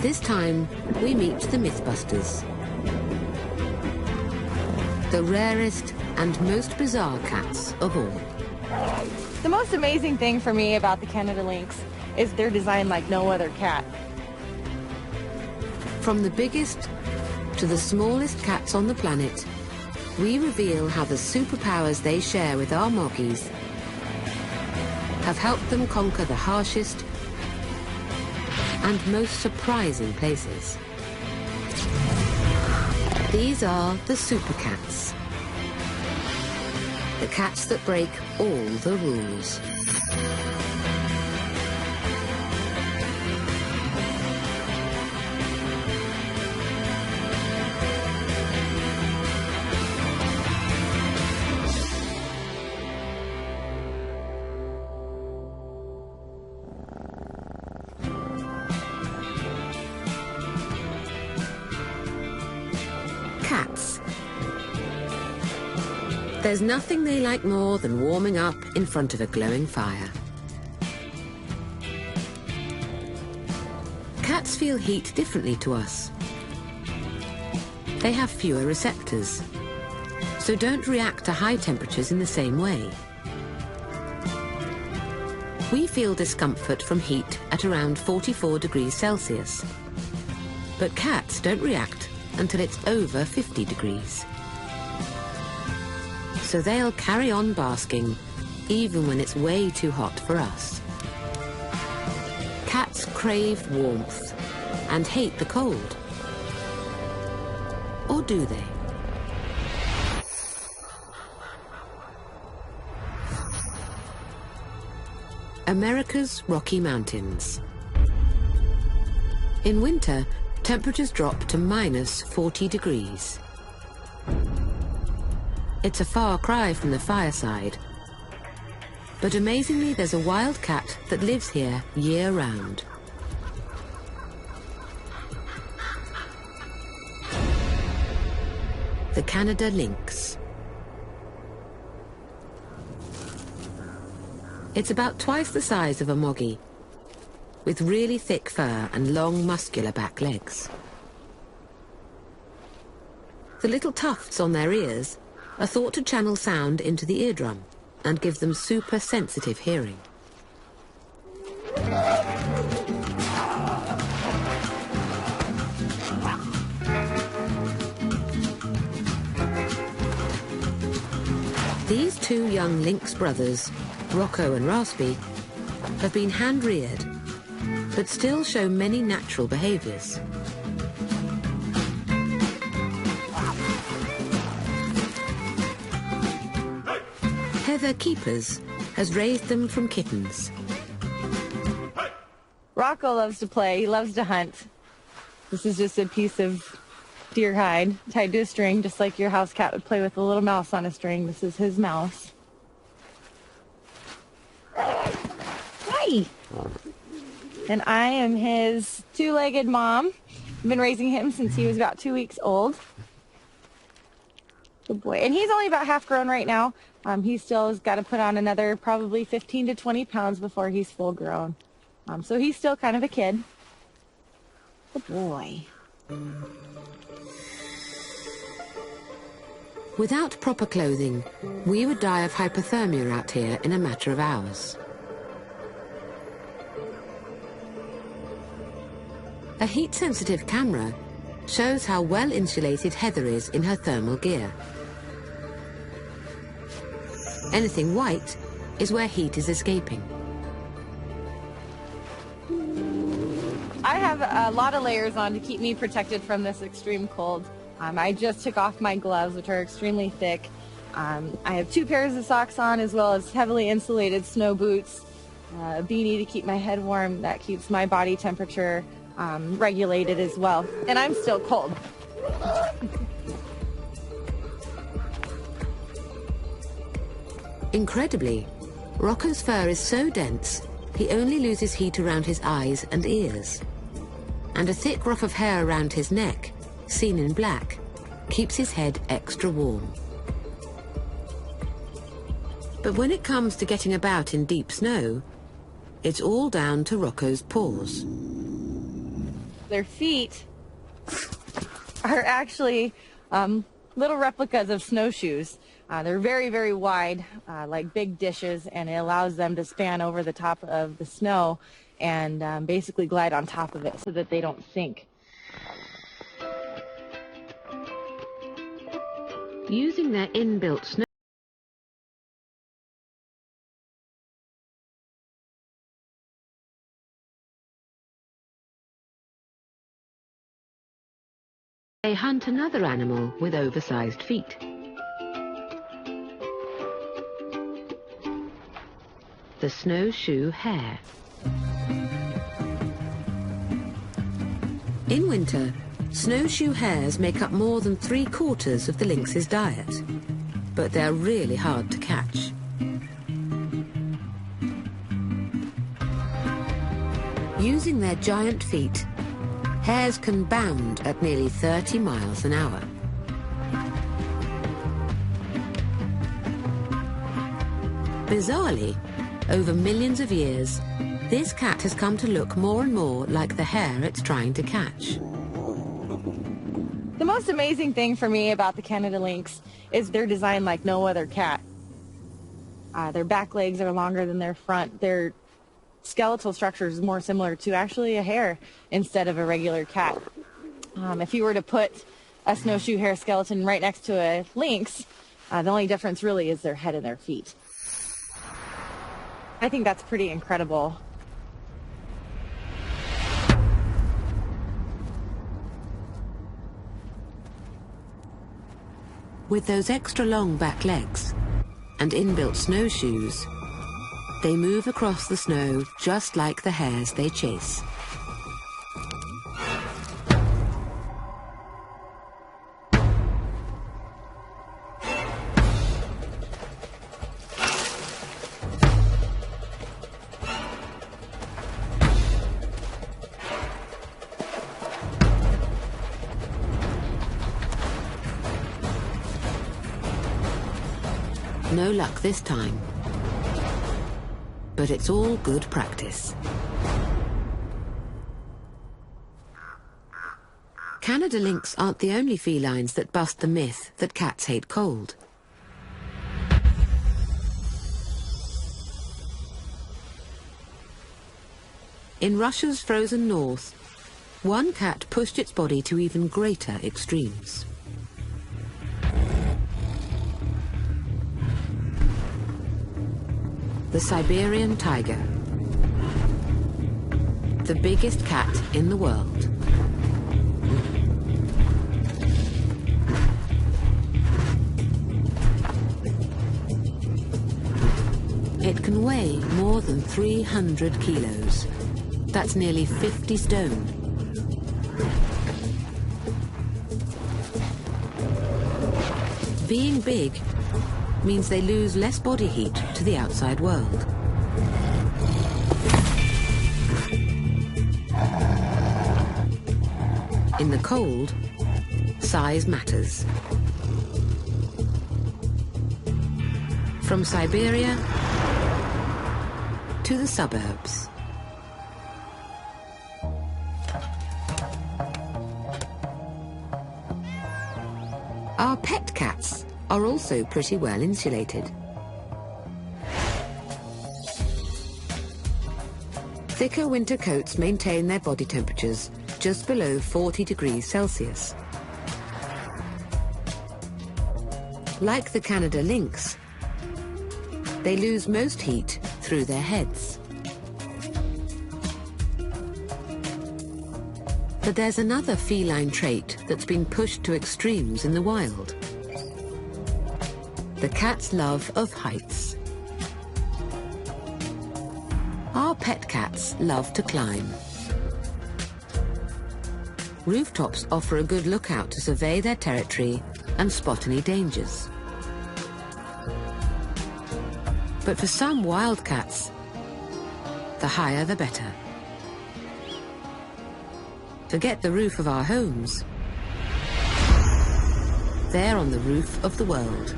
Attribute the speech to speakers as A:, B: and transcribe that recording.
A: This time, we meet the Mythbusters. The rarest and most bizarre cats of all.
B: The most amazing thing for me about the Canada lynx is they're designed like no other cat.
A: From the biggest to the smallest cats on the planet, we reveal how the superpowers they share with our moggies have helped them conquer the harshest and most surprising places. These are the super cats. The cats that break all the rules. Cats. There's nothing they like more than warming up in front of a glowing fire. Cats feel heat differently to us. They have fewer receptors, so don't react to high temperatures in the same way. We feel discomfort from heat at around 44 degrees Celsius, but cats don't react until it's over 50 degrees. So they'll carry on basking, even when it's way too hot for us. Cats crave warmth and hate the cold. Or do they? America's Rocky Mountains. In winter, temperatures drop to minus 40 degrees. It's a far cry from the fireside. But amazingly, there's a wild cat that lives here year-round. The Canada lynx. It's about twice the size of a moggy, with really thick fur and long, muscular back legs. The little tufts on their ears are thought to channel sound into the eardrum and give them super sensitive hearing. These two young lynx brothers, Rocco and Raspy, have been hand-reared, but still show many natural behaviors. Heather Keepers has raised them from kittens.
B: Rocco loves to play. He loves to hunt. This is just a piece of deer hide tied to a string, just like your house cat would play with a little mouse on a string. This is his mouse. Hi! And I am his two-legged mom. I've been raising him since he was about 2 weeks old. Good boy. And he's only about half grown right now. He still has got to put on another probably 15 to 20 pounds before he's full grown. So he's still kind of a kid. Good boy.
A: Without proper clothing, we would die of hypothermia out here in a matter of hours. A heat-sensitive camera shows how well insulated Heather is in her thermal gear. Anything white is where heat is escaping.
B: I have a lot of layers on to keep me protected from this extreme cold. I just took off my gloves, which are extremely thick. I have 2 pairs of socks on, as well as heavily insulated snow boots, a beanie to keep my head warm. That keeps my body temperature regulated as well. And I'm still cold.
A: Incredibly, Rocco's fur is so dense, he only loses heat around his eyes and ears. And a thick ruff of hair around his neck, seen in black, keeps his head extra warm. But when it comes to getting about in deep snow, it's all down to Rocco's paws.
B: Their feet are actually little replicas of snowshoes. They're very, very wide, like big dishes, and it allows them to span over the top of the snow and basically glide on top of it so that they don't sink.
A: Using their inbuilt snow they hunt another animal with oversized feet. The snowshoe hare. In winter, snowshoe hares make up more than 3/4 of the lynx's diet, but they're really hard to catch. Using their giant feet, hares can bound at nearly 30 miles an hour. Bizarrely, over millions of years, this cat has come to look more and more like the hare it's trying to catch.
B: The most amazing thing for me about the Canada lynx is they're designed like no other cat. Their back legs are longer than their front. Their skeletal structure is more similar to actually a hare instead of a regular cat. If you were to put a snowshoe hare skeleton right next to a lynx, the only difference really is their head and their feet. I think that's pretty incredible.
A: With those extra long back legs and inbuilt snowshoes, they move across the snow just like the hares they chase. No luck this time, but it's all good practice. Canada lynx aren't the only felines that bust the myth that cats hate cold. In Russia's frozen north, one cat pushed its body to even greater extremes. The Siberian tiger, the biggest cat in the world. It can weigh more than 300 kilos. That's nearly 50 stone. Being big means they lose less body heat to the outside world. In the cold, size matters. From Siberia to the suburbs. Our pet cats are also pretty well insulated. Thicker winter coats maintain their body temperatures just below 40 degrees Celsius. Like the Canada lynx, they lose most heat through their heads. But there's another feline trait that's been pushed to extremes in the wild. The cat's love of heights. Our pet cats love to climb. Rooftops offer a good lookout to survey their territory and spot any dangers. But for some wildcats, the higher the better. Forget the roof of our homes. They're on the roof of the world.